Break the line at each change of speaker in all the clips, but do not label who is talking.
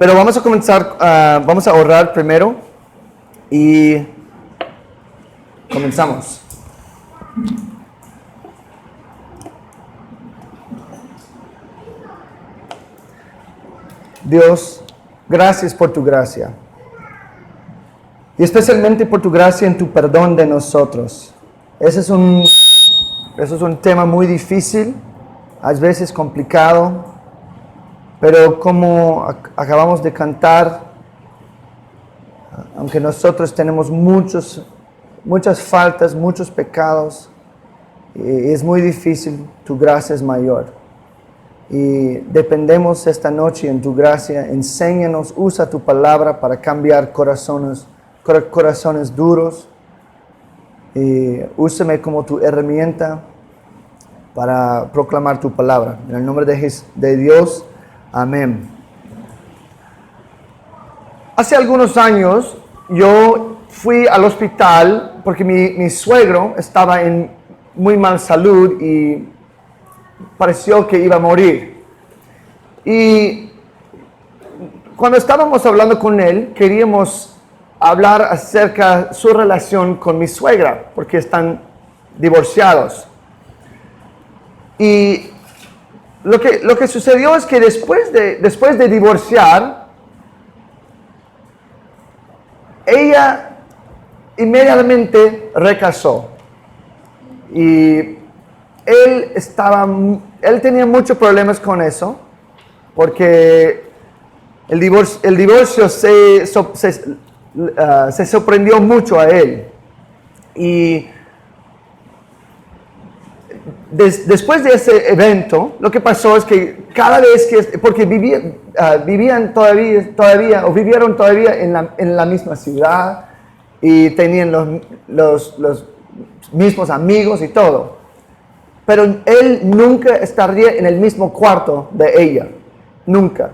Pero vamos a comenzar, vamos a orar primero y comenzamos. Dios, gracias por tu gracia. Y especialmente por tu gracia en tu perdón de nosotros. Ese es un tema muy difícil, a veces complicado, pero como acabamos de cantar, aunque nosotros tenemos muchas faltas, muchos pecados, es muy difícil, tu gracia es mayor. Y dependemos esta noche en tu gracia. Enséñanos, usa tu palabra para cambiar corazones duros. Y úsame como tu herramienta para proclamar tu palabra. En el nombre de Dios, amén. Hace algunos años yo fui al hospital porque mi suegro estaba en muy mal salud y pareció que iba a morir. Y cuando estábamos hablando con él, queríamos hablar acerca de su relación con mi suegra, porque están divorciados. Y lo que sucedió es que después de divorciar, ella inmediatamente recasó. Y él tenía muchos problemas con eso, porque el divorcio se sorprendió mucho a él. Y después de ese evento, lo que pasó es que cada vez porque vivían todavía o vivieron todavía en la misma ciudad y tenían los mismos amigos y todo. Pero él nunca estaría en el mismo cuarto de ella, nunca.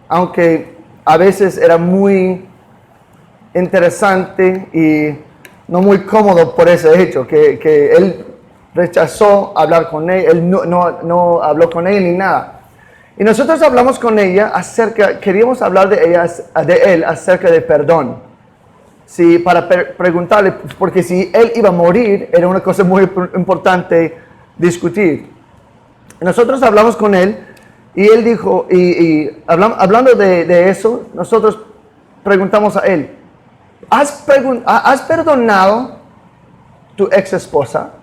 Aunque a veces era muy interesante y no muy cómodo por ese hecho, que él rechazó hablar con ella, él no habló con ella ni nada. Y nosotros hablamos con ella queríamos hablar de él acerca de perdón. Sí, para preguntarle, porque si él iba a morir, era una cosa muy importante discutir. Nosotros hablamos con él y él dijo, hablando de eso, nosotros preguntamos a él, ¿has perdonado tu ex esposa?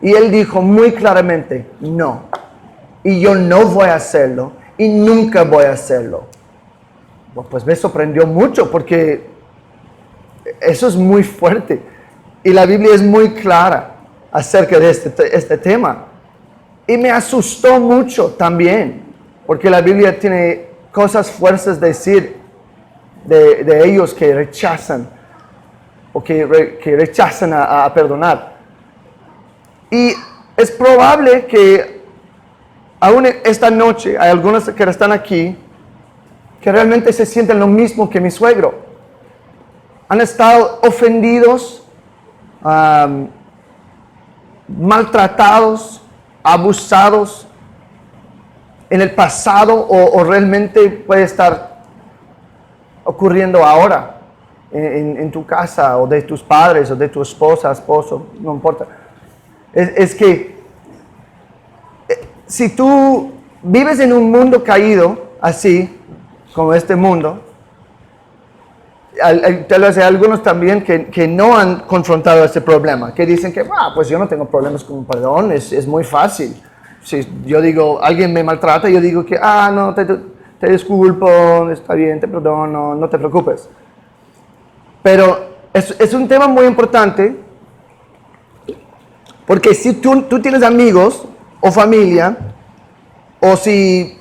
Y él dijo muy claramente, no. Y yo no voy a hacerlo y nunca voy a hacerlo. Pues me sorprendió mucho porque eso es muy fuerte. Y la Biblia es muy clara acerca de este tema. Y me asustó mucho también, porque la Biblia tiene cosas fuertes de decir de ellos que rechazan o que rechazan a perdonar. Y es probable que aún esta noche hay algunos que están aquí que realmente se sienten lo mismo que mi suegro. Han estado ofendidos, maltratados, abusados en el pasado o realmente puede estar ocurriendo ahora en tu casa o de tus padres o de tu esposo, no importa. Es que si tú vives en un mundo caído así como este mundo, tal vez hay algunos también que no han confrontado este problema, que dicen que, pues yo no tengo problemas con perdón, es muy fácil. Si yo digo, alguien me maltrata, yo digo que, no, te disculpo, está bien, te perdono, no te preocupes. Pero es un tema muy importante, porque si tú tienes amigos o familia, o si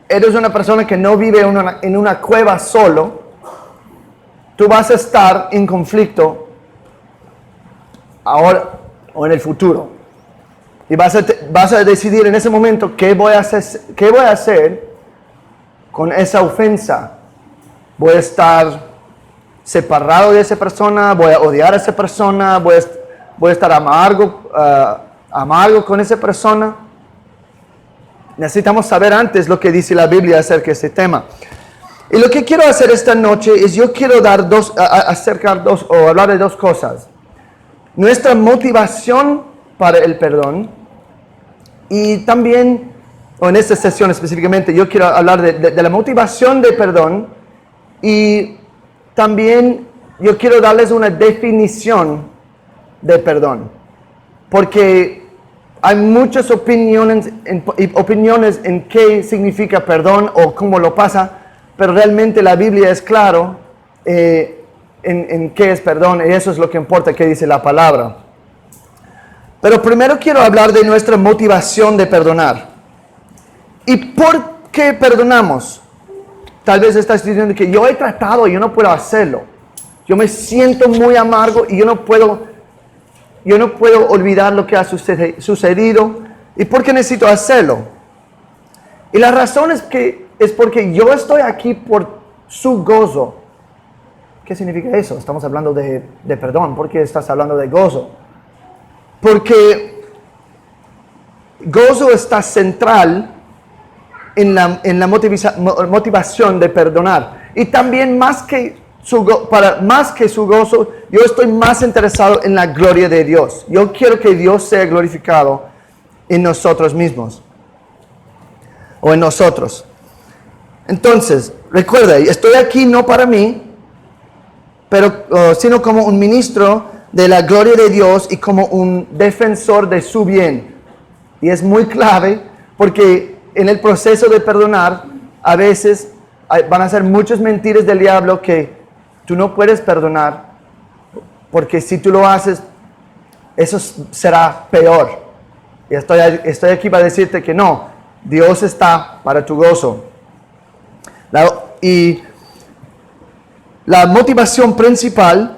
eres una persona que no vive en una cueva solo, tú vas a estar en conflicto ahora o en el futuro. Y vas a decidir en ese momento qué voy a hacer con esa ofensa. Voy a estar separado de esa persona, voy a odiar a esa persona, voy a estar amargo con esa persona. necesitamos saber antes lo que dice la Biblia acerca de este tema. Y lo que quiero hacer esta noche es yo quiero dar hablar de dos cosas. Nuestra motivación para el perdón y también, o en esta sesión específicamente, yo quiero hablar de la motivación de perdón y también yo quiero darles una definición de perdón. Porque hay muchas opiniones en qué significa perdón o cómo lo pasa, pero realmente la Biblia es claro en qué es perdón y eso es lo que importa, qué dice la palabra. Pero primero quiero hablar de nuestra motivación de perdonar. ¿Y por qué perdonamos? Tal vez estás diciendo que yo he tratado y yo no puedo hacerlo. Yo me siento muy amargo y yo no puedo olvidar lo que ha sucedido. ¿Y por qué necesito hacerlo? Y la razón es porque yo estoy aquí por su gozo. ¿Qué significa eso? Estamos hablando de perdón. ¿Por qué estás hablando de gozo? Porque gozo está central en la motivación de perdonar. Y también más que su gozo, yo estoy más interesado en la gloria de Dios. Yo quiero que Dios sea glorificado en nosotros mismos. O en nosotros. Entonces, recuerda, estoy aquí no para mí, sino como un ministro de la gloria de Dios y como un defensor de su bien. Y es muy clave porque en el proceso de perdonar, a veces van a ser muchas mentiras del diablo que tú no puedes perdonar, porque si tú lo haces, eso será peor. Y estoy aquí para decirte que no, Dios está para tu gozo. Y la motivación principal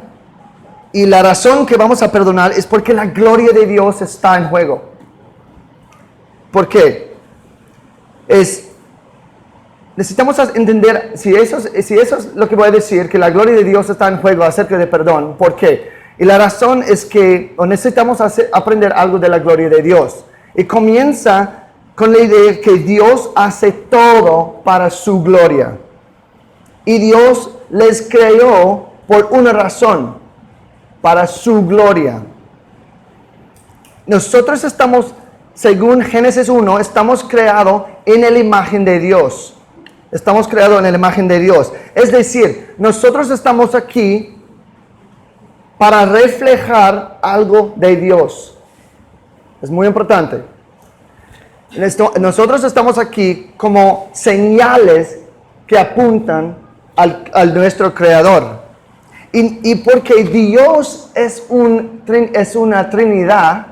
y la razón que vamos a perdonar es porque la gloria de Dios está en juego. ¿Por qué? Necesitamos entender si eso es lo que voy a decir, que la gloria de Dios está en juego acerca de perdón. ¿Por qué? Y la razón es que necesitamos aprender algo de la gloria de Dios. Y comienza con la idea que Dios hace todo para su gloria. Y Dios les creó por una razón, para su gloria. Nosotros estamos, según Génesis 1, estamos creados en la imagen de Dios. Estamos creados en la imagen de Dios. Es decir, nosotros estamos aquí para reflejar algo de Dios. Es muy importante. Nosotros estamos aquí como señales que apuntan al nuestro Creador. Y porque Dios es una Trinidad,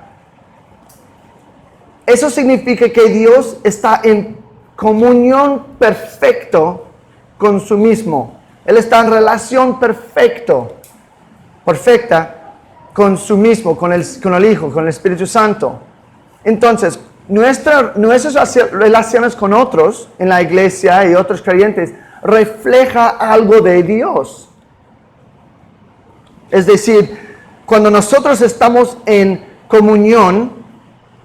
eso significa que Dios está en comunión perfecta con su mismo. Él está en relación perfecta con su mismo, con el Hijo, con el Espíritu Santo. Entonces, nuestras relaciones con otros en la iglesia y otros creyentes refleja algo de Dios. Es decir, cuando nosotros estamos en comunión,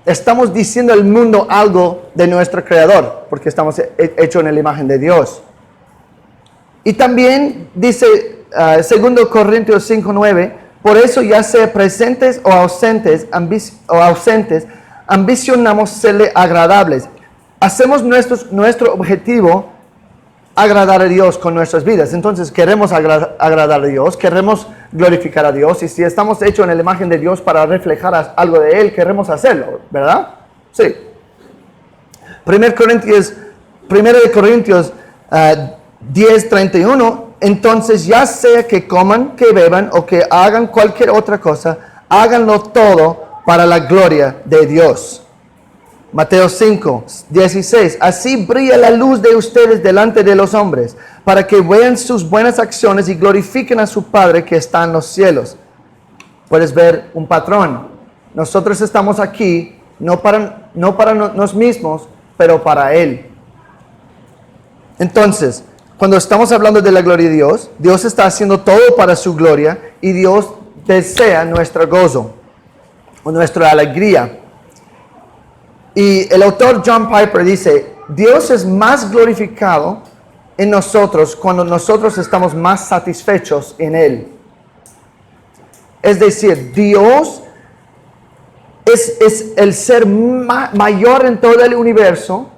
estamos diciendo al mundo algo de nuestro Creador, porque estamos hechos en la imagen de Dios. Y también dice 2 Corintios 5:9, por eso ya sea presentes o ausentes, ambicionamos serle agradables. Hacemos nuestro objetivo agradar a Dios con nuestras vidas. Entonces queremos agradar a Dios, queremos glorificar a Dios, y si estamos hechos en la imagen de Dios para reflejar algo de Él, queremos hacerlo, ¿verdad? Sí. 1 de Corintios 10:31, entonces ya sea que coman, que beban o que hagan cualquier otra cosa, háganlo todo para la gloria de Dios. Mateo 5:16, así brilla la luz de ustedes delante de los hombres, para que vean sus buenas acciones y glorifiquen a su Padre que está en los cielos. Puedes ver un patrón. Nosotros estamos aquí no para nosotros mismos, pero para Él. Entonces, cuando estamos hablando de la gloria de Dios, Dios está haciendo todo para su gloria y Dios desea nuestro gozo o nuestra alegría. Y el autor John Piper dice, Dios es más glorificado en nosotros cuando nosotros estamos más satisfechos en Él. Es decir, Dios es el ser mayor en todo el universo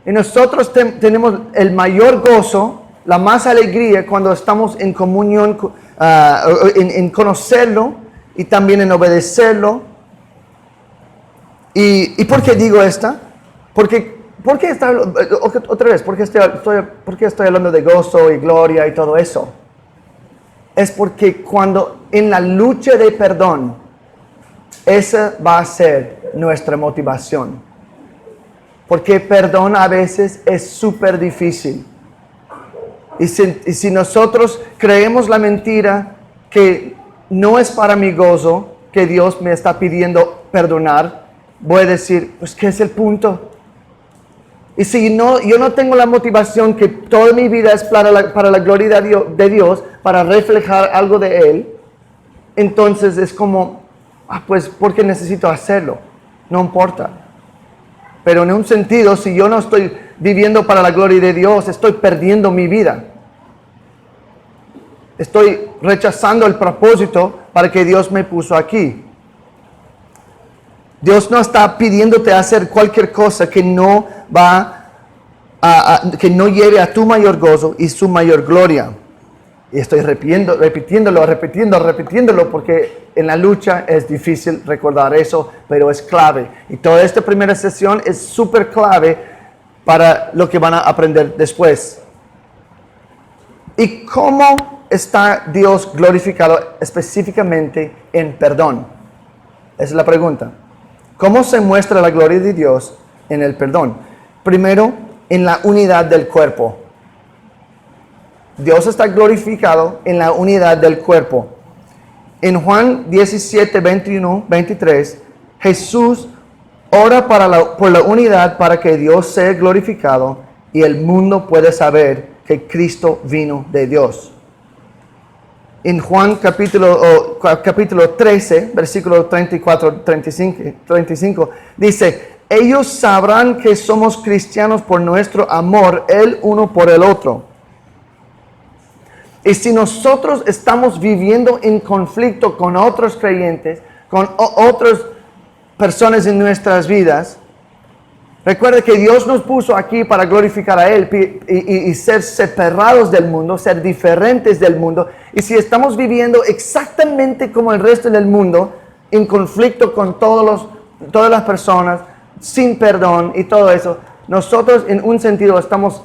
y nosotros tenemos el mayor gozo, la más alegría cuando estamos en comunión, en conocerlo y también en obedecerlo. ¿Y por qué digo esta? ¿Por qué otra vez, ¿por qué estoy hablando de gozo y gloria y todo eso? Es porque cuando en la lucha de perdón, esa va a ser nuestra motivación. Porque perdón a veces es súper difícil. Y si nosotros creemos la mentira que no es para mi gozo, que Dios me está pidiendo perdonar, voy a decir, pues ¿qué es el punto? Y si no, yo no tengo la motivación que toda mi vida es para la gloria de Dios, para reflejar algo de Él, entonces es como, pues porque necesito hacerlo, no importa. Pero en un sentido, si yo no estoy viviendo para la gloria de Dios, estoy perdiendo mi vida. Estoy rechazando el propósito para que Dios me puso aquí. Dios no está pidiéndote hacer cualquier cosa que no que no lleve a tu mayor gozo y su mayor gloria. Y estoy repitiéndolo porque en la lucha es difícil recordar eso, pero es clave. Y toda esta primera sesión es súper clave para lo que van a aprender después. ¿Y cómo está Dios glorificado específicamente en perdón? Esa es la pregunta. ¿Cómo se muestra la gloria de Dios en el perdón? Primero, en la unidad del cuerpo. Dios está glorificado en la unidad del cuerpo. En Juan 17, 21, 23, Jesús ora por la unidad para que Dios sea glorificado y el mundo pueda saber que Cristo vino de Dios. En Juan capítulo 13, versículo 34, 35, dice, ellos sabrán que somos cristianos por nuestro amor el uno por el otro. Y si nosotros estamos viviendo en conflicto con otros creyentes, con otras personas en nuestras vidas, recuerde que Dios nos puso aquí para glorificar a Él y ser separados del mundo, ser diferentes del mundo. Y si estamos viviendo exactamente como el resto del mundo, en conflicto con todas las personas, sin perdón y todo eso, nosotros en un sentido estamos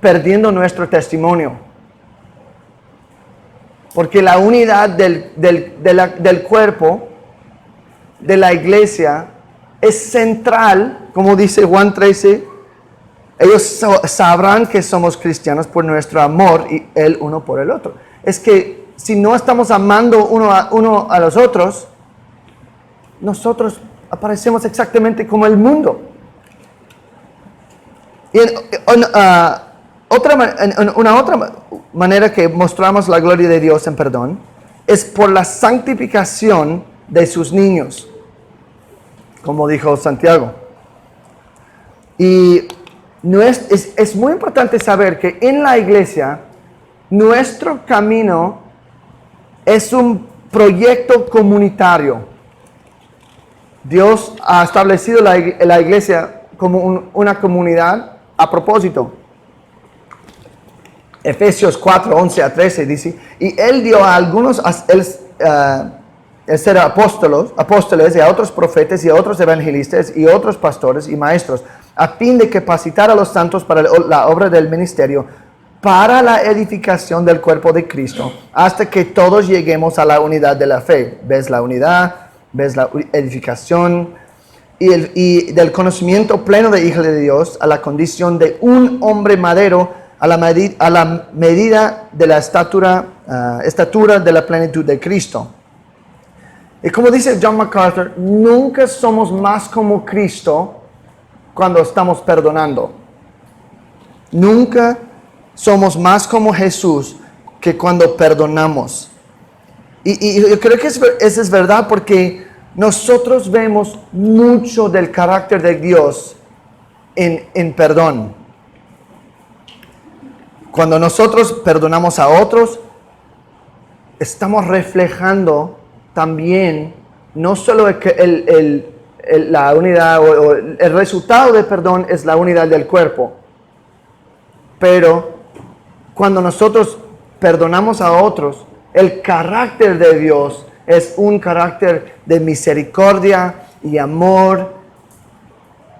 perdiendo nuestro testimonio. Porque la unidad del cuerpo, de la iglesia, es central, como dice Juan 13, ellos sabrán que somos cristianos por nuestro amor y el uno por el otro. Es que si no estamos amando uno a los otros, nosotros aparecemos exactamente como el mundo. Y una otra manera que mostramos la gloria de Dios en perdón es por la santificación de sus niños, como dijo Santiago. Y es muy importante saber que en la iglesia nuestro camino es un proyecto comunitario. Dios ha establecido la iglesia como una comunidad a propósito. Efesios 4, 11 a 13 dice, y Él dio a algunos ser apóstoles y a otros profetas y a otros evangelistas y otros pastores y maestros, a fin de capacitar a los santos para la obra del ministerio, para la edificación del cuerpo de Cristo, hasta que todos lleguemos a la unidad de la fe. ¿Ves la unidad? ¿Ves la edificación? Y del conocimiento pleno de Hijo de Dios, a la condición de un hombre maduro, a la medida de la estatura de la plenitud de Cristo. Y como dice John MacArthur, nunca somos más como Cristo cuando estamos perdonando. Nunca somos más como Jesús que cuando perdonamos. Y yo creo que eso es verdad porque nosotros vemos mucho del carácter de Dios en perdón. Cuando nosotros perdonamos a otros, estamos reflejando también no solo la unidad o el resultado de perdón es la unidad del cuerpo, pero cuando nosotros perdonamos a otros, el carácter de Dios es un carácter de misericordia y amor,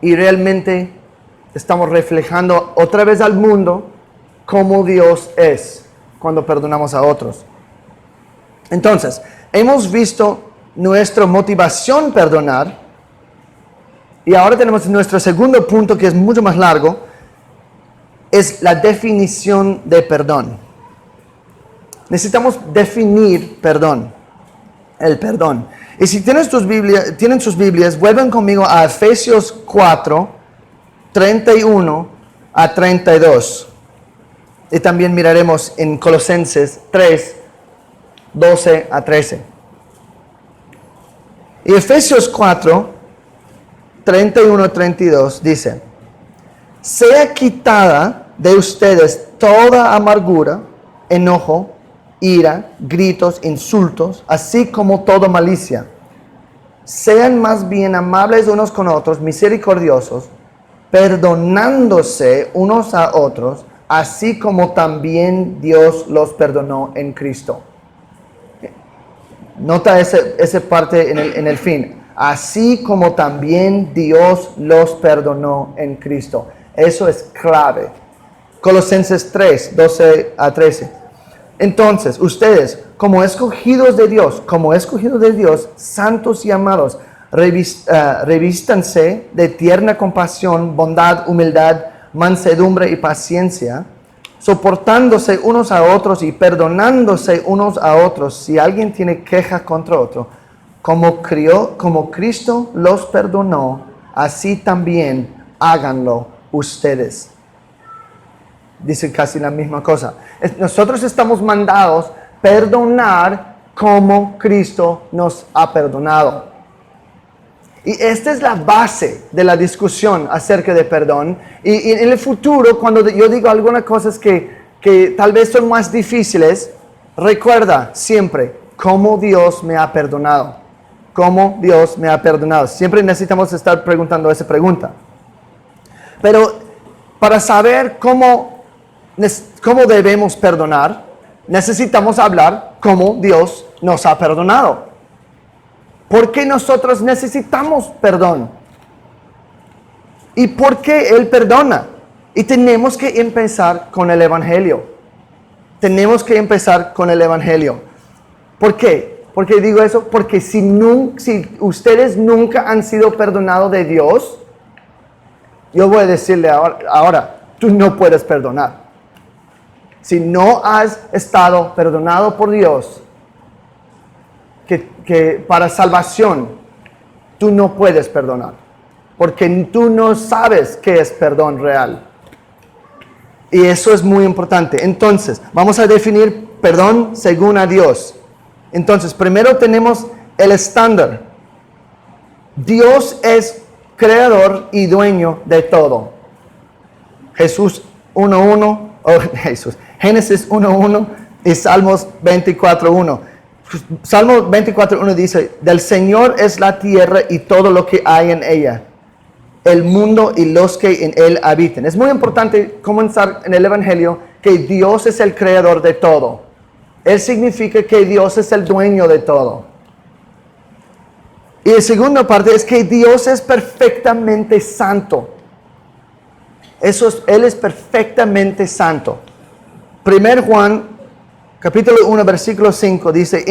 y realmente estamos reflejando otra vez al mundo cómo Dios es cuando perdonamos a otros. Entonces, hemos visto nuestra motivación perdonar, y ahora tenemos nuestro segundo punto, que es mucho más largo, es la definición de perdón. Necesitamos definir perdón, el perdón. Y si tienen sus Biblias, vuelvan conmigo a Efesios 4, 31 a 32. Y también miraremos en Colosenses 3, 12 a 13. Y Efesios 4, 31 a 32 dice: sea quitada de ustedes toda amargura, enojo, ira, gritos, insultos, así como toda malicia. Sean más bien amables unos con otros, misericordiosos, perdonándose unos a otros, así como también Dios los perdonó en Cristo. Nota esa parte en el fin. Así como también Dios los perdonó en Cristo. Eso es clave. Colosenses 3, 12 a 13. Entonces, ustedes, como escogidos de Dios, santos y amados, revístanse de tierna compasión, bondad, humildad, mansedumbre y paciencia, soportándose unos a otros y perdonándose unos a otros si alguien tiene queja contra otro. Como Cristo los perdonó, así también háganlo ustedes. Dice casi la misma cosa. Nosotros estamos mandados a perdonar como Cristo nos ha perdonado. Y esta es la base de la discusión acerca de perdón. Y en el futuro, cuando yo digo algunas cosas que tal vez son más difíciles, recuerda siempre cómo Dios me ha perdonado. Cómo Dios me ha perdonado. Siempre necesitamos estar preguntando esa pregunta. Pero para saber cómo debemos perdonar, necesitamos hablar cómo Dios nos ha perdonado. ¿Por qué nosotros necesitamos perdón? ¿Y por qué Él perdona? Y tenemos que empezar con el Evangelio. Tenemos que empezar con el Evangelio. ¿Por qué? ¿Por qué digo eso? Porque si ustedes nunca han sido perdonados de Dios, yo voy a decirle ahora, tú no puedes perdonar. Si no has estado perdonado por Dios, que para salvación, tú no puedes perdonar. Porque tú no sabes qué es perdón real. Y eso es muy importante. Entonces, vamos a definir perdón según a Dios. Entonces, primero tenemos el estándar. Dios es creador y dueño de todo. Génesis 1:1 y Salmos 24:1. Salmo 24:1 dice: del Señor es la tierra y todo lo que hay en ella, el mundo y los que en él habitan. Es muy importante comenzar en el Evangelio que Dios es el creador de todo. Él significa que Dios es el dueño de todo. Y la segunda parte es que Dios es perfectamente santo. Él es perfectamente santo. 1 Juan, capítulo 1, versículo 5, dice: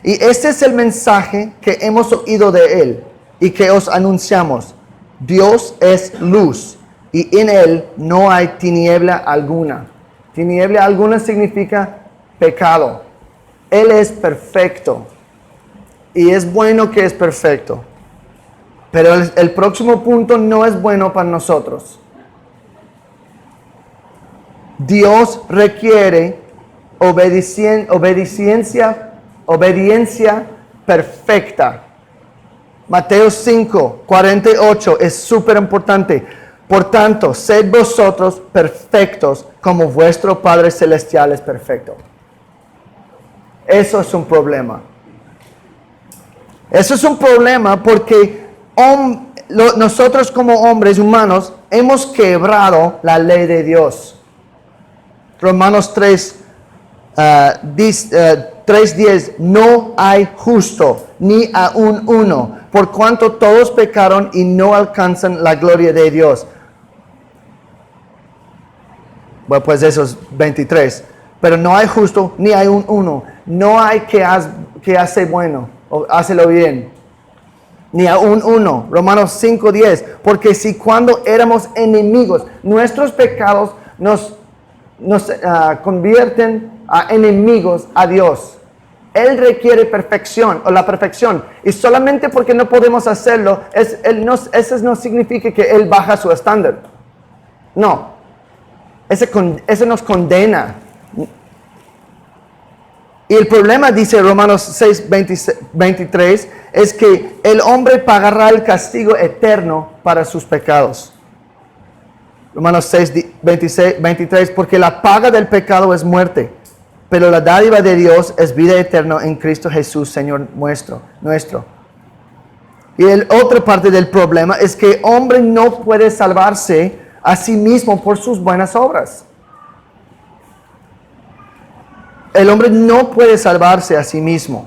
y este es el mensaje que hemos oído de Él y que os anunciamos. Dios es luz y en Él no hay tiniebla alguna. Tiniebla alguna significa pecado. Él es perfecto. Y es bueno que es perfecto. Pero el próximo punto no es bueno para nosotros. Dios requiere obediencia perfecta Mateo 5, 48 es súper importante. Por tanto, sed vosotros perfectos como vuestro Padre Celestial es perfecto. Eso es un problema. Eso es un problema porque nosotros como hombres humanos hemos quebrado la ley de Dios. Romanos 3:10, no hay justo, ni aun uno, por cuanto todos pecaron y no alcanzan la gloria de Dios. Bueno, pues eso es 23. Pero no hay justo, ni hay un uno. No hay que hace bueno, o hácelo bien. Ni aun uno. Romanos 5:10. Porque si cuando éramos enemigos, nuestros pecados nos convierten a enemigos a Dios. Él requiere perfección o la perfección. Y solamente porque no podemos hacerlo, eso no significa que Él baja su estándar. No. Ese nos condena. Y el problema, dice Romanos 6:23, es que el hombre pagará el castigo eterno para sus pecados. Romanos 6:23, porque la paga del pecado es muerte, pero la dádiva de Dios es vida eterna en Cristo Jesús, Señor nuestro. Y la otra parte del problema es que el hombre no puede salvarse a sí mismo por sus buenas obras. El hombre no puede salvarse a sí mismo.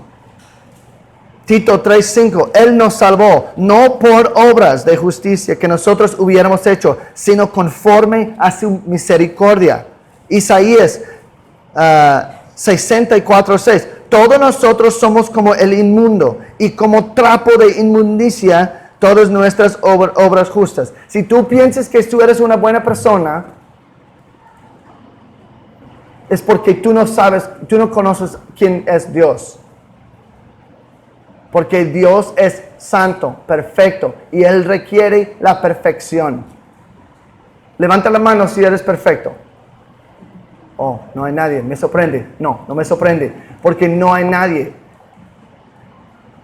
Tito 3:5, Él nos salvó, no por obras de justicia que nosotros hubiéramos hecho, sino conforme a su misericordia. Isaías 64:6, todos nosotros somos como el inmundo, y como trapo de inmundicia todas nuestras obras justas. Si tú piensas que tú eres una buena persona, es porque tú no conoces quién es Dios. Porque Dios es santo, perfecto, y Él requiere la perfección. Levanta la mano si eres perfecto. Oh, no hay nadie, me sorprende. No me sorprende, porque no hay nadie.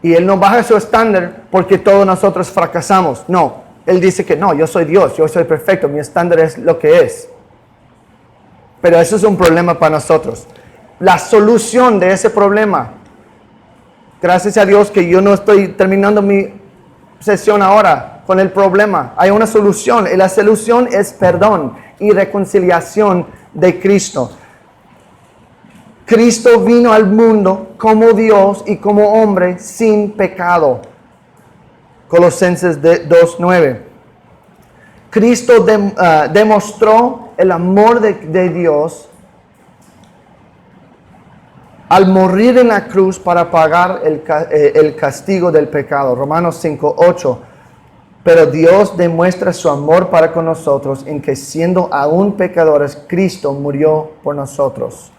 Y Él no baja su estándar porque todos nosotros fracasamos. No, Él dice que no, yo soy Dios, yo soy perfecto, mi estándar es lo que es. Pero eso es un problema para nosotros. La solución de ese problema, gracias a Dios que yo no estoy terminando mi sesión ahora con el problema. Hay una solución y la solución es perdón y reconciliación de Cristo. Cristo vino al mundo como Dios y como hombre sin pecado. Colosenses 2:9. Cristo demostró el amor de Dios al morir en la cruz para pagar el castigo del pecado. Romanos 5:8. Pero Dios demuestra su amor para con nosotros en que siendo aún pecadores, Cristo murió por nosotros.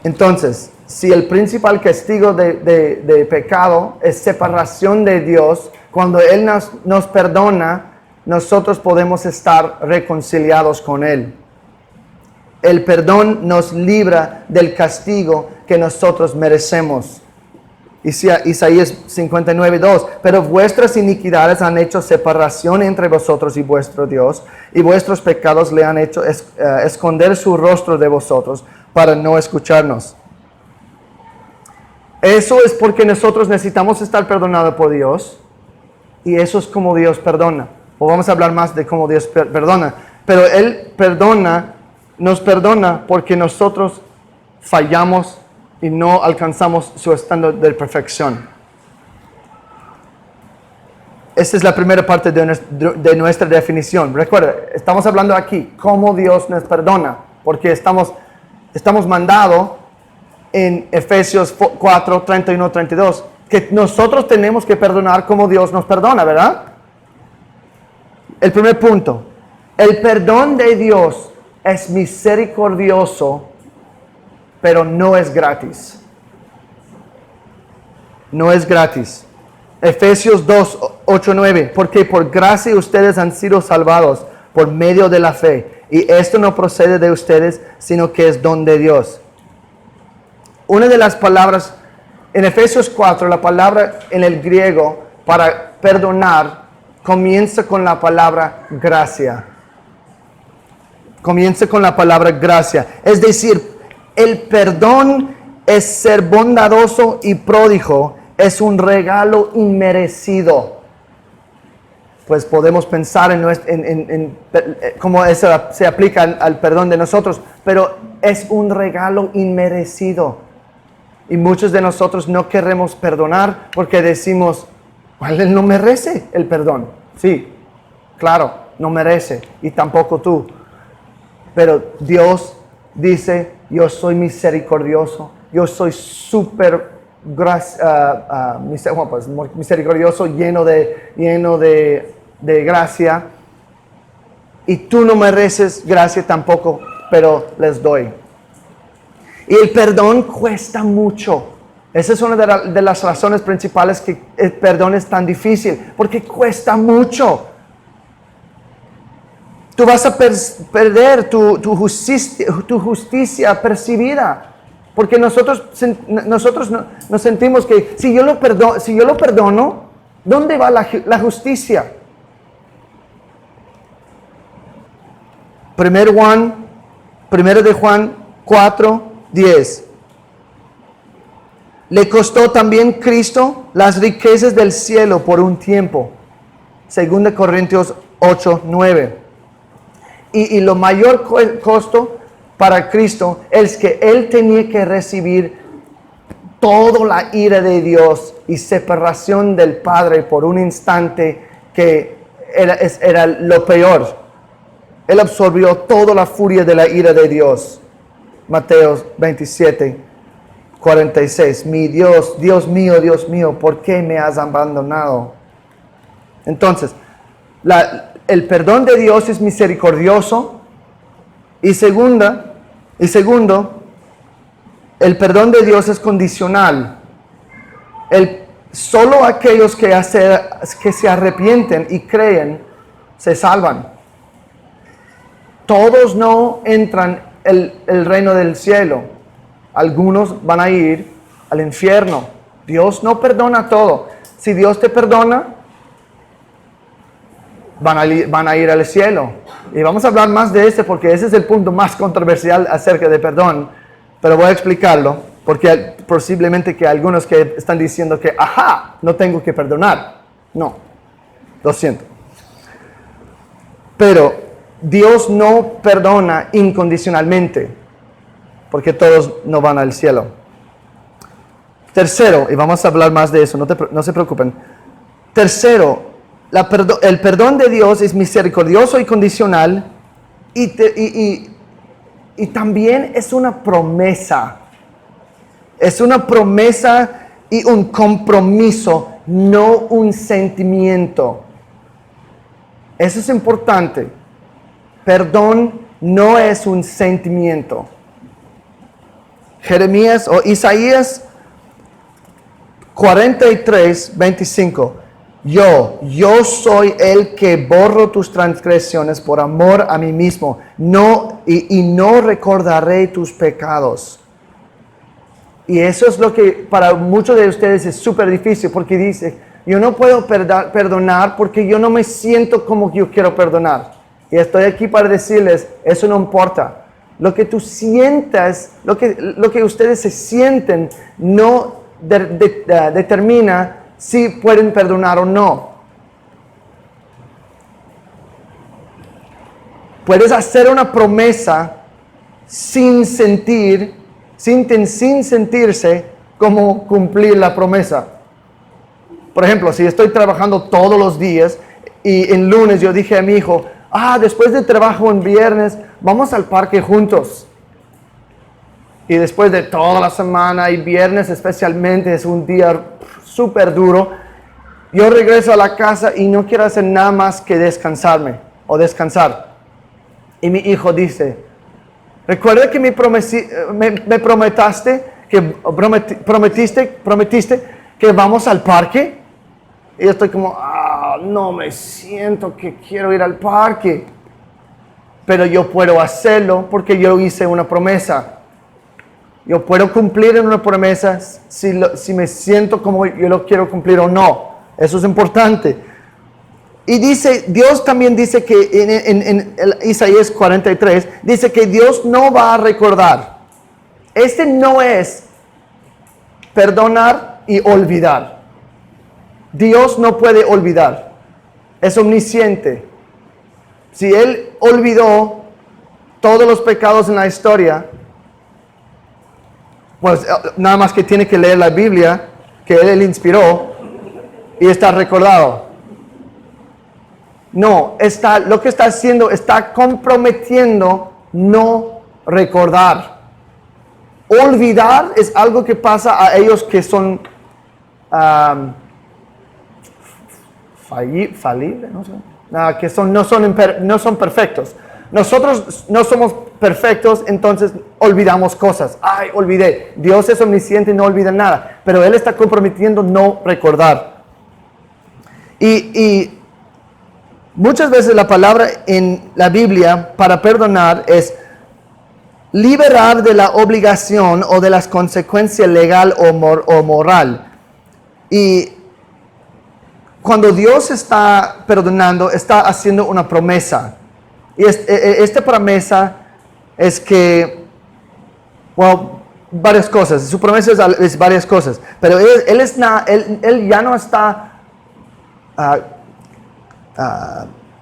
Entonces, si el principal castigo de pecado es separación de Dios, cuando Él nos perdona, nosotros podemos estar reconciliados con Él. El perdón nos libra del castigo que nosotros merecemos. Isaías 59:2, pero vuestras iniquidades han hecho separación entre vosotros y vuestro Dios, y vuestros pecados le han hecho esconder su rostro de vosotros para no escucharnos. Eso es porque nosotros necesitamos estar perdonados por Dios, y eso es como Dios perdona. O vamos a hablar más de cómo Dios perdona, pero Él nos perdona porque nosotros fallamos y no alcanzamos su estándar de perfección. Esta es la primera parte de nuestra definición. Recuerda, estamos hablando aquí cómo Dios nos perdona, porque estamos mandados en Efesios 4, 31, 32, que nosotros tenemos que perdonar como Dios nos perdona, ¿verdad? El primer punto, el perdón de Dios es misericordioso, pero no es gratis. No es gratis. Efesios 2, 8, 9. Porque por gracia ustedes han sido salvados por medio de la fe. Y esto no procede de ustedes, sino que es don de Dios. Una de las palabras En Efesios 4, la palabra en el griego para perdonar comienza con la palabra gracia. Comienza con la palabra gracia. Es decir, el perdón es ser bondadoso y pródigo. Es un regalo inmerecido. Pues podemos pensar en cómo eso se aplica al perdón de nosotros. Pero es un regalo inmerecido. Y muchos de nosotros no queremos perdonar porque decimos, well, él no merece el perdón. Sí, claro, no merece. Y tampoco tú. Pero Dios dice, yo soy misericordioso. Yo soy súper misericordioso, lleno de gracia. Y tú no mereces gracia tampoco, pero les doy. Y el perdón cuesta mucho. Esa es una de las razones principales que el perdón es tan difícil, porque cuesta mucho. Tú vas a perder tu justicia percibida, porque nosotros nos sentimos que si yo lo perdono, ¿dónde va la justicia? Primero de Juan 4:10. Le costó también Cristo las riquezas del cielo por un tiempo. 2 Corintios 8:9. Y lo mayor costo para Cristo es que Él tenía que recibir toda la ira de Dios y separación del Padre por un instante que era lo peor. Él absorbió toda la furia de la ira de Dios. Mateo 27:46. Mi Dios, Dios mío, ¿por qué me has abandonado? Entonces, el perdón de Dios es misericordioso. Y segundo, el perdón de Dios es condicional. Solo aquellos que se arrepienten y creen se salvan. Todos no entran el reino del cielo. Algunos van a ir al infierno. Dios no perdona todo. Si Dios te perdona, van a ir al cielo. Y vamos a hablar más de ese porque ese es el punto más controversial acerca de perdón. Pero voy a explicarlo porque posiblemente que algunos que están diciendo que, no tengo que perdonar. No, lo siento. Pero Dios no perdona incondicionalmente porque todos no van al cielo. Tercero, y vamos a hablar más de eso, no se preocupen. Tercero, el perdón de Dios es misericordioso y condicional y también es una promesa. Es una promesa y un compromiso, no un sentimiento. Eso es importante. Perdón no es un sentimiento. Jeremías o Isaías 43:25. Yo soy el que borro tus transgresiones por amor a mí mismo. No recordaré tus pecados. Y eso es lo que para muchos de ustedes es súper difícil porque dice, yo no puedo perdonar porque yo no me siento como yo quiero perdonar. Y estoy aquí para decirles, eso no importa. Lo que tú sientas, lo que ustedes se sienten, no determina si pueden perdonar o no. Puedes hacer una promesa sin sentirse como cumplir la promesa. Por ejemplo, si estoy trabajando todos los días y en lunes yo dije a mi hijo, después del trabajo en viernes, vamos al parque juntos. Y después de toda la semana y viernes especialmente es un día súper duro, yo regreso a la casa y no quiero hacer nada más que descansar. Y mi hijo dice, ¿recuerda que me prometiste que vamos al parque? Y yo estoy como, no me siento que quiero ir al parque. Pero yo puedo hacerlo porque yo hice una promesa. Yo puedo cumplir en una promesa si me siento como yo lo quiero cumplir o no. Eso es importante. Y dice, Dios también dice que en Isaías 43, dice que Dios no va a recordar. Este no es perdonar y olvidar. Dios no puede olvidar. Es omnisciente. Si Él olvidó todos los pecados en la historia, pues nada más que tiene que leer la Biblia, que Él inspiró, y está recordado. No, lo que está haciendo, está comprometiendo no recordar. Olvidar es algo que pasa a ellos que son falibles, no sé. Que no son perfectos. Nosotros no somos perfectos, entonces olvidamos cosas. Ay, olvidé. Dios es omnisciente y no olvida nada, pero Él está comprometiendo no recordar. Y muchas veces la palabra en la Biblia para perdonar es liberar de la obligación o de las consecuencias legal o moral. Y cuando Dios está perdonando, está haciendo una promesa. Y esta promesa es que, varias cosas. Su promesa es varias cosas. Pero él ya no está,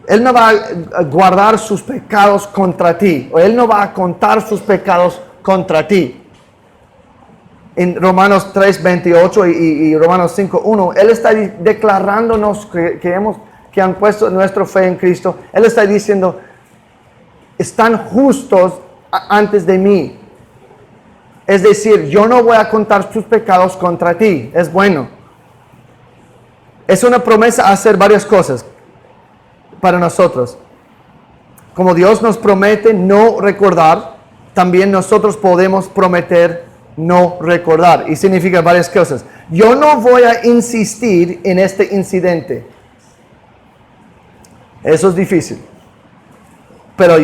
Él no va a guardar sus pecados contra ti. O Él no va a contar sus pecados contra ti. En Romanos 3:28 y Romanos 5:1, Él está declarándonos que han puesto nuestra fe en Cristo. Él está diciendo, están justos antes de mí. Es decir, yo no voy a contar tus pecados contra ti. Es bueno. Es una promesa hacer varias cosas para nosotros. Como Dios nos promete no recordar, también nosotros podemos prometer no recordar. Y significa varias cosas. Yo no voy a insistir en este incidente. Eso es difícil. Pero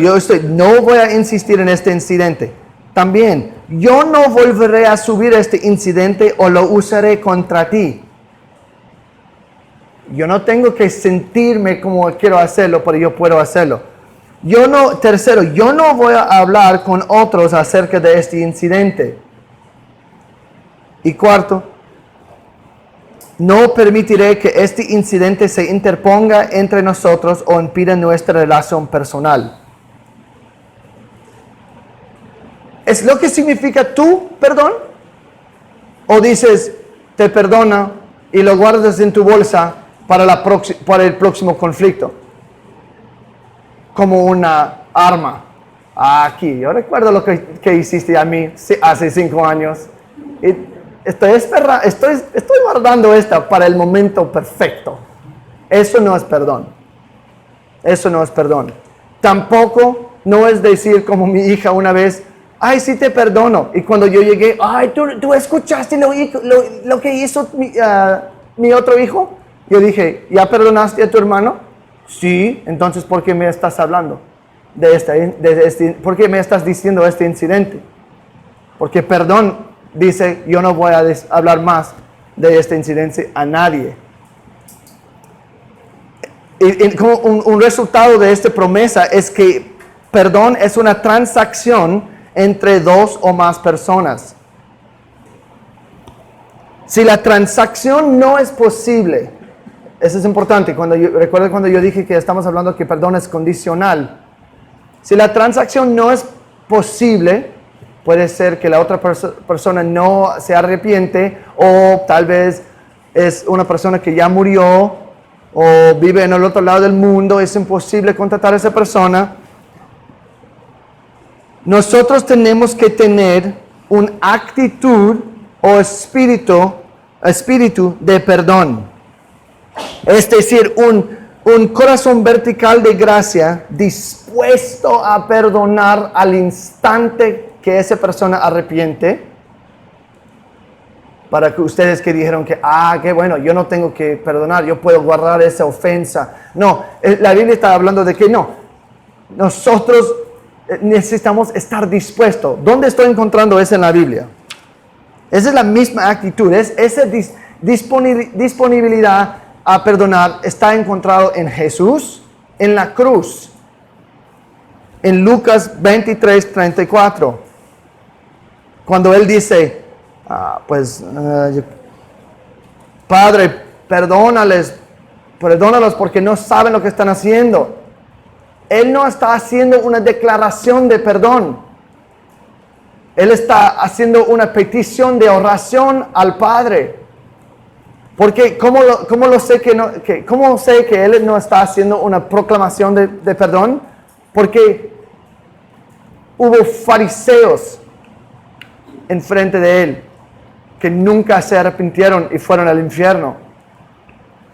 no voy a insistir en este incidente. También, yo no volveré a subir este incidente o lo usaré contra ti. Yo no tengo que sentirme como quiero hacerlo, pero yo puedo hacerlo. Tercero, yo no voy a hablar con otros acerca de este incidente. Y cuarto, no permitiré que este incidente se interponga entre nosotros o impida nuestra relación personal. ¿Es lo que significa tu perdón? ¿O dices, te perdona y lo guardas en tu bolsa para el próximo conflicto? Como una arma. Aquí, yo recuerdo lo que hiciste a mí hace 5 años. Y estoy guardando esta para el momento perfecto. Eso no es perdón. Eso no es perdón. Tampoco no es decir como mi hija una vez, ay, sí te perdono. Y cuando yo llegué, ay, ¿tú escuchaste lo que hizo mi otro hijo? Yo dije, ¿ya perdonaste a tu hermano? Sí, entonces ¿por qué me estás hablando ¿por qué me estás diciendo este incidente? Porque perdón dice, yo no voy a hablar más de este incidente a nadie. Y como un resultado de esta promesa es que perdón es una transacción entre 2 o más personas. Si la transacción no es posible, eso es importante. Recuerda cuando yo dije que estamos hablando que perdón es condicional. Si la transacción no es posible, puede ser que la otra persona no se arrepiente o tal vez es una persona que ya murió o vive en el otro lado del mundo. Es imposible contactar a esa persona. Nosotros tenemos que tener una actitud o espíritu de perdón. Es decir, un corazón vertical de gracia dispuesto a perdonar al instante que esa persona arrepiente. Para que ustedes que dijeron que, qué bueno, yo no tengo que perdonar, yo puedo guardar esa ofensa. No, la Biblia está hablando de que no. Nosotros necesitamos estar dispuestos. ¿Dónde estoy encontrando eso en la Biblia? Esa es la misma actitud, esa disponibilidad a perdonar está encontrado en Jesús, en la cruz, en Lucas 23:34, cuando Él dice, Padre, perdónalos porque no saben lo que están haciendo. Él no está haciendo una declaración de perdón. Él está haciendo una petición de oración al Padre. Porque ¿cómo sé que Él no está haciendo una proclamación de perdón? Porque hubo fariseos enfrente de Él que nunca se arrepintieron y fueron al infierno.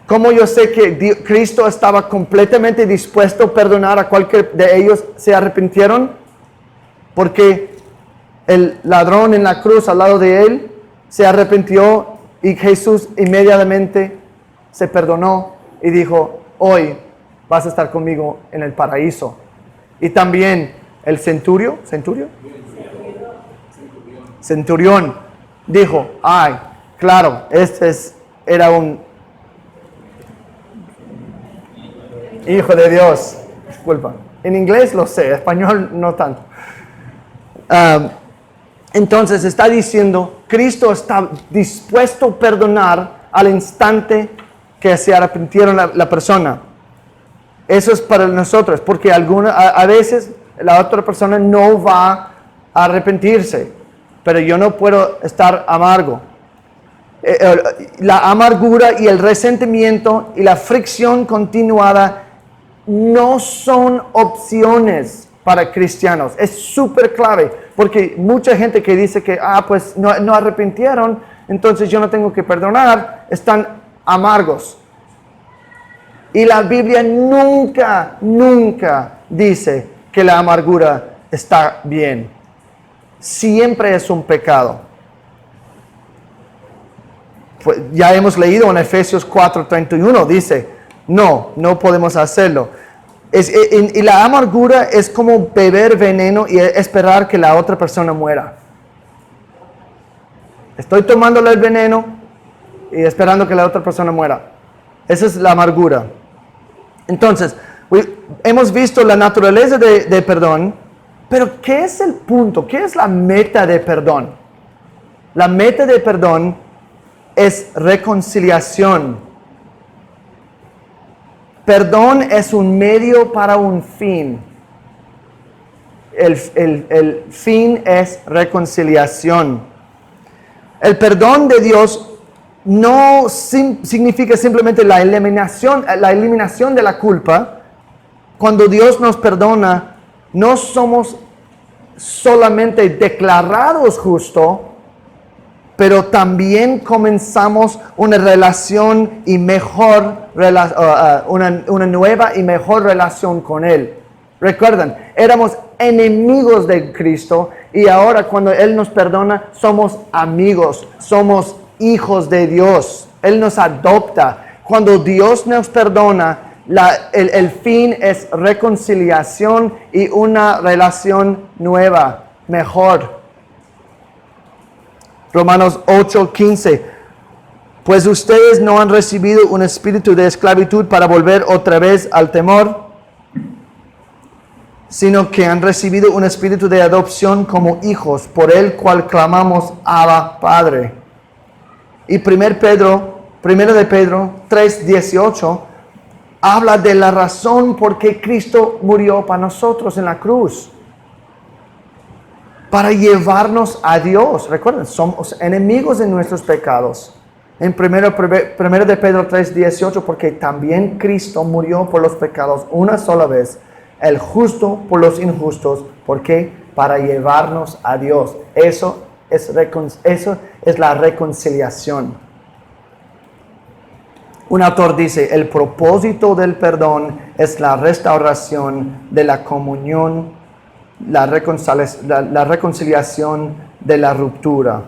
¿Cómo yo sé que Cristo estaba completamente dispuesto a perdonar a cualquier de ellos se arrepintieron? Porque el ladrón en la cruz al lado de Él se arrepintió y Jesús inmediatamente se perdonó y dijo, hoy vas a estar conmigo en el paraíso. Y también el centurión dijo, ay, claro, era un hijo de Dios. Disculpa, en inglés lo sé, en español no tanto. Entonces está diciendo, Cristo está dispuesto a perdonar al instante que se arrepintieron la persona. Eso es para nosotros, porque a veces la otra persona no va a arrepentirse, pero yo no puedo estar amargo. La amargura y el resentimiento y la fricción continuada no son opciones para cristianos. Es súper clave, porque mucha gente que dice que pues no arrepintieron, entonces yo no tengo que perdonar, están amargos. Y la Biblia nunca dice que la amargura está bien. Siempre es un pecado. Pues ya hemos leído en Efesios 4:31, dice, no podemos hacerlo. Y la amargura es como beber veneno y esperar que la otra persona muera. Estoy tomándole el veneno y esperando que la otra persona muera. Esa es la amargura. Entonces, hemos visto la naturaleza de perdón, pero ¿qué es el punto? ¿Qué es la meta de perdón? La meta de perdón es reconciliación. Perdón es un medio para un fin. El fin es reconciliación. El perdón de Dios no significa simplemente la eliminación de la culpa. Cuando Dios nos perdona, no somos solamente declarados justos, pero también comenzamos una relación y una nueva y mejor relación con Él. Recuerden, éramos enemigos de Cristo y ahora cuando Él nos perdona, somos amigos, somos hijos de Dios. Él nos adopta. Cuando Dios nos perdona, el fin es reconciliación y una relación nueva, mejor. Romanos 8:15. Pues ustedes no han recibido un espíritu de esclavitud para volver otra vez al temor, sino que han recibido un espíritu de adopción como hijos, por el cual clamamos Abba, Padre. Y 1 de Pedro 3:18 habla de la razón por qué Cristo murió para nosotros en la cruz. Para llevarnos a Dios. Recuerden, somos enemigos de nuestros pecados. En 1 de Pedro 3:18, porque también Cristo murió por los pecados una sola vez, el justo por los injustos. ¿Por qué? Para llevarnos a Dios. Eso es la reconciliación. Un autor dice, el propósito del perdón es la restauración de la comunión, la reconciliación de la ruptura.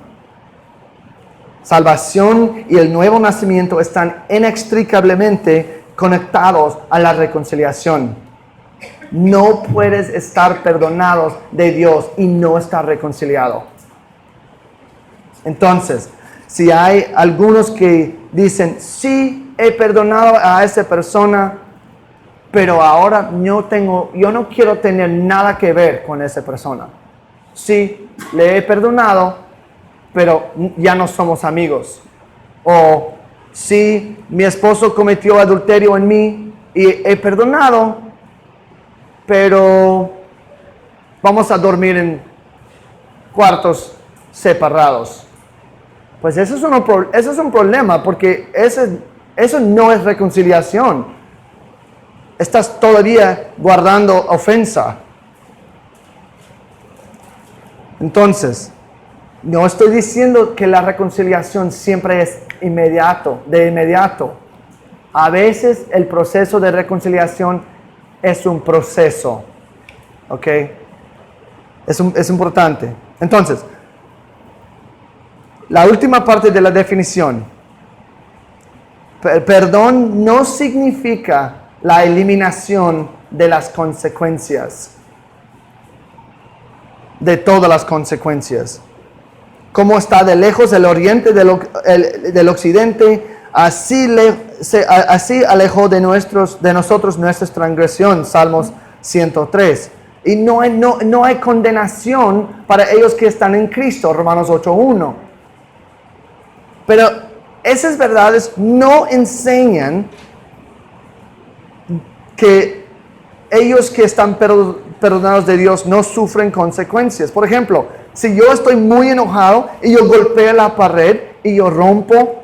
Salvación y el nuevo nacimiento están inextricablemente conectados a la reconciliación. No puedes estar perdonados de Dios y no estar reconciliado. Entonces, si hay algunos que dicen, sí, he perdonado a esa persona, pero ahora yo no quiero tener nada que ver con esa persona. Sí, le he perdonado, pero ya no somos amigos. O sí, mi esposo cometió adulterio en mí y he perdonado, pero vamos a dormir en cuartos separados. Pues eso es un problema, porque eso no es reconciliación. Estás todavía guardando ofensa. Entonces, no estoy diciendo que la reconciliación siempre es de inmediato. A veces el proceso de reconciliación es un proceso. ¿Ok? Es importante. Entonces, la última parte de la definición. Perdón no significa la eliminación de las consecuencias. De todas las consecuencias. Como está de lejos el oriente del occidente, así alejó de nosotros nuestra transgresión. Salmos 103. Y no hay condenación para ellos que están en Cristo. Romanos 8:1. Pero esas verdades no enseñan que ellos que están perdonados de Dios no sufren consecuencias. Por ejemplo, si yo estoy muy enojado y yo golpeo la pared y yo rompo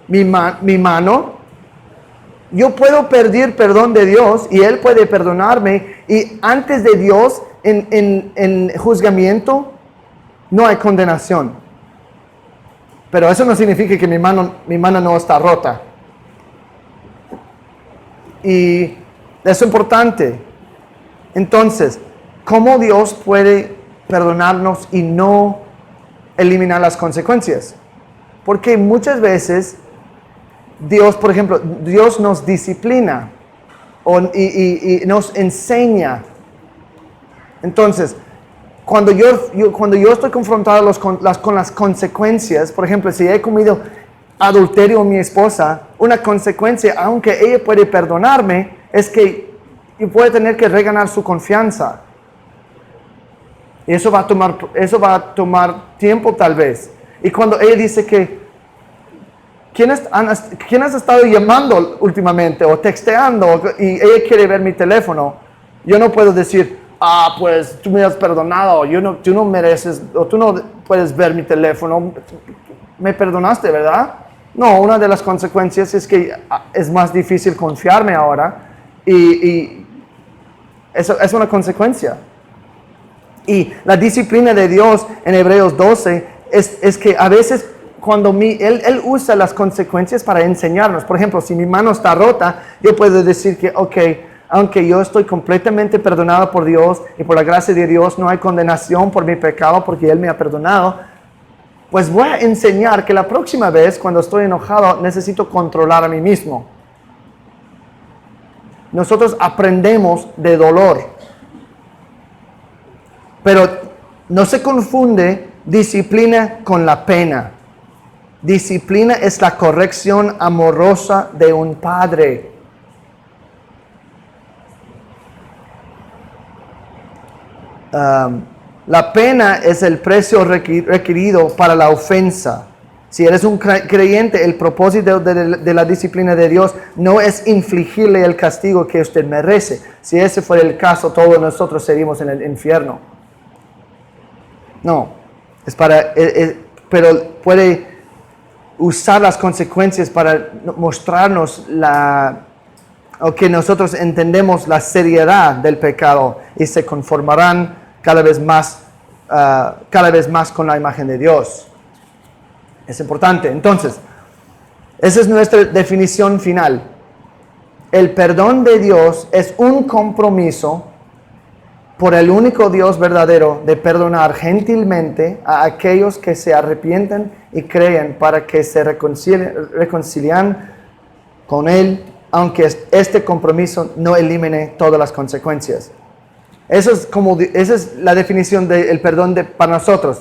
mi mano, yo puedo pedir perdón de Dios y Él puede perdonarme, y antes de Dios en juzgamiento no hay condenación. Pero eso no significa que mi mano no está rota. Y es importante. Entonces, ¿cómo Dios puede perdonarnos y no eliminar las consecuencias? Porque muchas veces por ejemplo, Dios nos disciplina y nos enseña. Entonces, cuando yo estoy confrontado con las consecuencias, por ejemplo, si he comido adulterio con mi esposa, una consecuencia, aunque ella puede perdonarme, es que yo puedo tener que reganar su confianza. Y eso va a tomar tiempo tal vez. Y cuando ella dice que, ¿quién has estado llamando últimamente o texteando? Y ella quiere ver mi teléfono. Yo no puedo decir, pues tú me has perdonado, tú no mereces, o tú no puedes ver mi teléfono. Me perdonaste, ¿verdad? No, una de las consecuencias es que es más difícil confiarme ahora. Y eso es una consecuencia. Y la disciplina de Dios en Hebreos 12 es que a veces cuando Él usa las consecuencias para enseñarnos. Por ejemplo, si mi mano está rota, yo puedo decir que, aunque yo estoy completamente perdonado por Dios y por la gracia de Dios, no hay condenación por mi pecado porque Él me ha perdonado, pues voy a enseñar que la próxima vez cuando estoy enojado necesito controlar a mí mismo. Nosotros aprendemos de dolor. Pero no se confunde disciplina con la pena. Disciplina es la corrección amorosa de un padre. La pena es el precio requerido para la ofensa. Si eres un creyente, el propósito de la disciplina de Dios no es infligirle el castigo que usted merece. Si ese fuera el caso, todos nosotros seríamos en el infierno. No, pero puede usar las consecuencias para mostrarnos o que nosotros entendemos la seriedad del pecado y se conformarán cada vez más con la imagen de Dios. Es importante. Entonces, esa es nuestra definición final. El perdón de Dios es un compromiso por el único Dios verdadero de perdonar gentilmente a aquellos que se arrepienten y creen para que se reconcilien con Él aunque este compromiso no elimine todas las consecuencias. Esa es la definición del perdón para nosotros.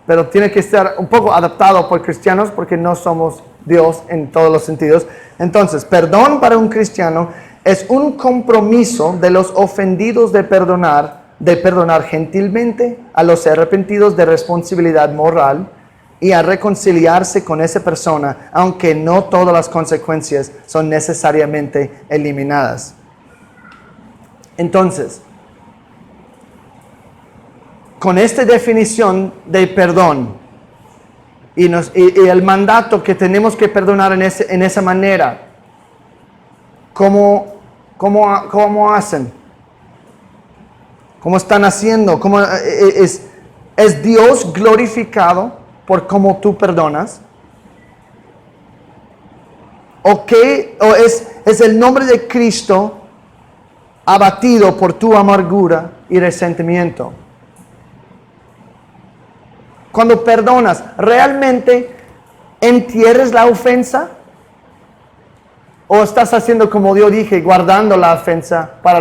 Pero tiene que estar un poco adaptado por cristianos porque no somos Dios en todos los sentidos. Entonces, perdón para un cristiano es un compromiso de los ofendidos de perdonar gentilmente a los arrepentidos de responsabilidad moral y a reconciliarse con esa persona, aunque no todas las consecuencias son necesariamente eliminadas. Entonces, con esta definición de perdón y el mandato que tenemos que perdonar en esa manera, ¿cómo hacen? ¿Cómo están haciendo? ¿Es Dios glorificado por cómo tú perdonas? ¿O es el nombre de Cristo abatido por tu amargura y resentimiento? Cuando perdonas, ¿realmente entierres la ofensa? ¿O estás haciendo como yo dije, guardando la ofensa para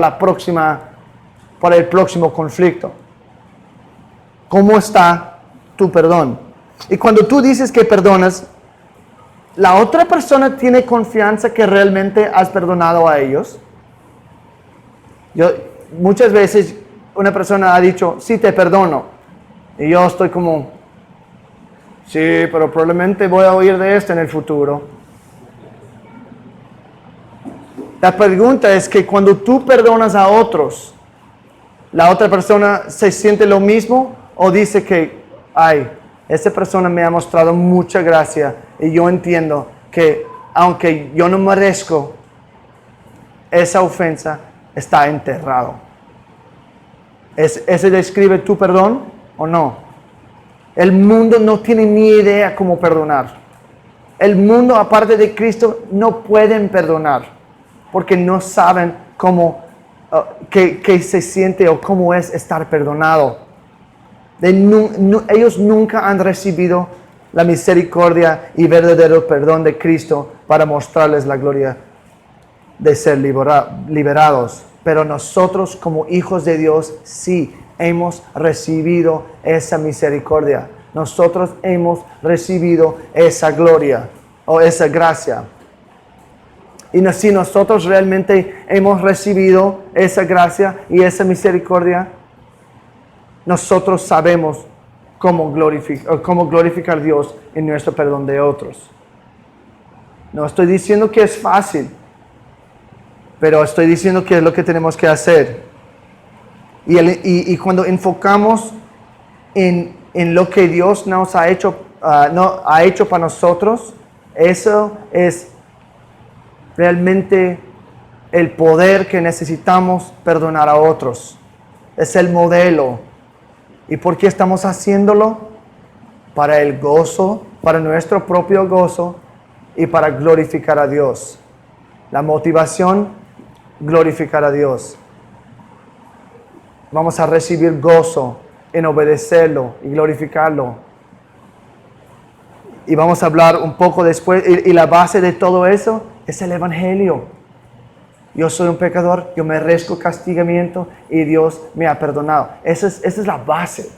el próximo conflicto? ¿Cómo está tu perdón? Y cuando tú dices que perdonas, ¿la otra persona tiene confianza que realmente has perdonado a ellos? Muchas veces una persona ha dicho, sí, te perdono. Y yo estoy como, sí, pero probablemente voy a oír de esto en el futuro. La pregunta es que cuando tú perdonas a otros, ¿la otra persona se siente lo mismo o dice que, esa persona me ha mostrado mucha gracia y yo entiendo que aunque yo no merezco esa ofensa, está enterrado? ¿Ese describe tu perdón o no? El mundo no tiene ni idea cómo perdonar. El mundo, aparte de Cristo, no pueden perdonar porque no saben qué se siente o cómo es estar perdonado. Ellos nunca han recibido la misericordia y verdadero perdón de Cristo para mostrarles la gloria de ser liberados. Pero nosotros como hijos de Dios sí hemos recibido esa misericordia. Nosotros hemos recibido esa gloria o esa gracia. Y si nosotros realmente hemos recibido esa gracia y esa misericordia, nosotros sabemos cómo glorificar a Dios en nuestro perdón de otros. No estoy diciendo que es fácil, pero estoy diciendo que es lo que tenemos que hacer. Y cuando enfocamos en lo que Dios nos ha hecho para nosotros, eso es realmente el poder que necesitamos perdonar a otros. Es el modelo. ¿Y por qué estamos haciéndolo? Para el gozo, para nuestro propio gozo y para glorificar a Dios. La motivación, glorificar a Dios. Vamos a recibir gozo en obedecerlo y glorificarlo. Y vamos a hablar un poco después, y la base de todo eso es el Evangelio. Yo soy un pecador, yo merezco castigamiento y Dios me ha perdonado. Esa es la base.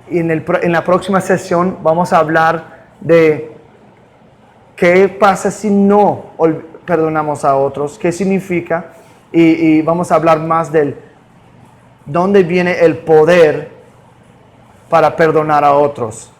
Y en la próxima sesión vamos a hablar de qué pasa si no perdonamos a otros, qué significa, y vamos a hablar más del dónde viene el poder para perdonar a otros.